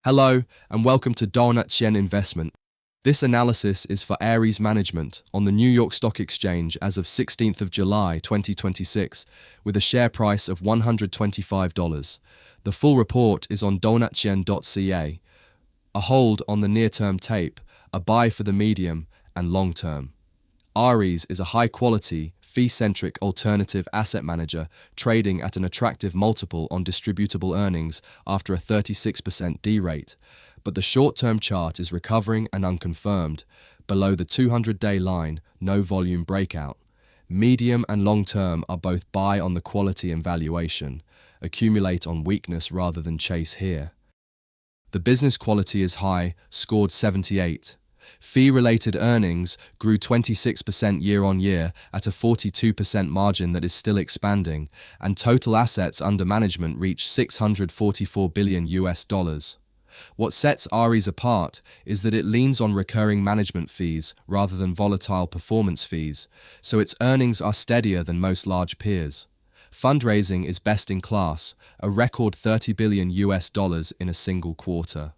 Hello, and welcome to Donut Investment. This analysis is for ARES management on the New York Stock Exchange as of 16th of July 2026, with a share price of $125. The full report is on donutchen.ca. A hold on the near-term tape, a buy for the medium and long-term. ARES is a high-quality, fee-centric alternative asset manager trading at an attractive multiple on distributable earnings after a 36% D-rate, but the short-term chart is recovering and unconfirmed. Below the 200-day line, no volume breakout. Medium and long-term are both buy on the quality and valuation, accumulate on weakness rather than chase here. The business quality is high, scored 78. Fee-related earnings grew 26% year-on-year at a 42% margin that is still expanding, and total assets under management reached $644 billion. What sets ARES apart is that it leans on recurring management fees rather than volatile performance fees, so its earnings are steadier than most large peers. Fundraising is best in class, a record $30 billion in a single quarter.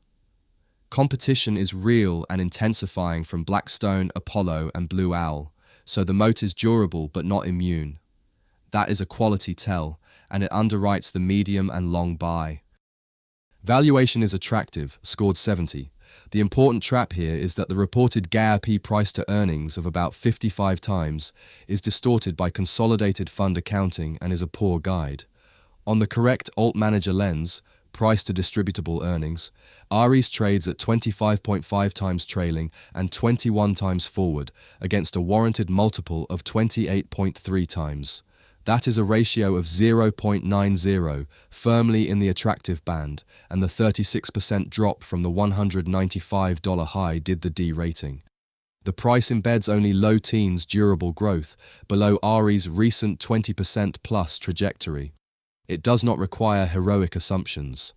Competition is real and intensifying from Blackstone, Apollo, and Blue Owl, so the moat is durable but not immune. That is a quality tell, and it underwrites the medium and long buy. Valuation is attractive, scored 70. The important trap here is that the reported GAAP price to earnings of about 55 times is distorted by consolidated fund accounting and is a poor guide. On the correct alt manager lens, price to distributable earnings, ARES trades at 25.5 times trailing and 21 times forward against a warranted multiple of 28.3 times. That is a ratio of 0.90, firmly in the attractive band, and the 36% drop from the $195 high did the D-rating. The price embeds only low teens durable growth below ARES' recent 20% plus trajectory. It does not require heroic assumptions.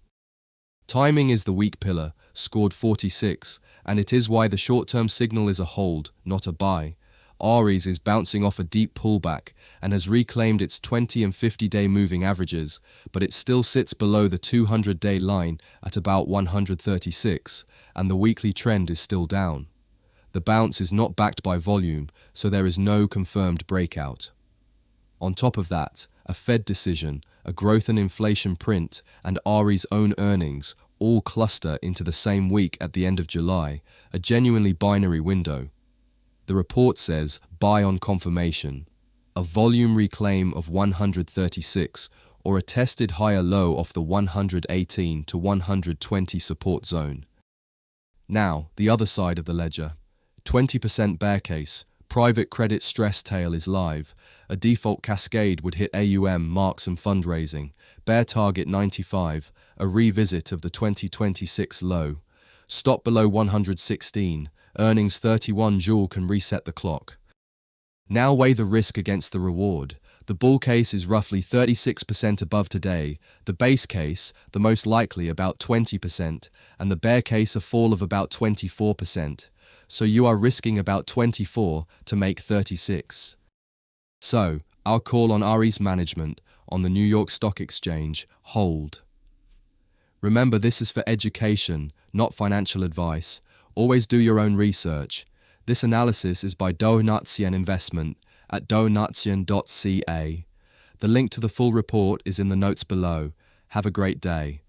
Timing is the weak pillar, scored 46, and it is why the short-term signal is a hold, not a buy. ARES is bouncing off a deep pullback and has reclaimed its 20 and 50-day moving averages, but it still sits below the 200-day line at about 136, and the weekly trend is still down. The bounce is not backed by volume, so there is no confirmed breakout. On top of that, a Fed decision, a growth and inflation print, and ARES' own earnings all cluster into the same week at the end of July, a genuinely binary window. The report says buy on confirmation, a volume reclaim of 136, or a tested higher low off the 118 to 120 support zone. Now, the other side of the ledger. 20% bear case. Private credit stress tail is live. A default cascade would hit AUM marks and fundraising. Bear target 95, a revisit of the 2026 low. Stop below 116, earnings 31 Joule can reset the clock. Now weigh the risk against the reward. The bull case is roughly 36% above today, the base case, the most likely about 20%, and the bear case a fall of about 24%. So you are risking about 24 to make 36. So, our call on ARES management on the New York Stock Exchange, hold. Remember, this is for education, not financial advice. Always do your own research. This analysis is by Donut Investment at donutchen.ca. The link to the full report is in the notes below. Have a great day.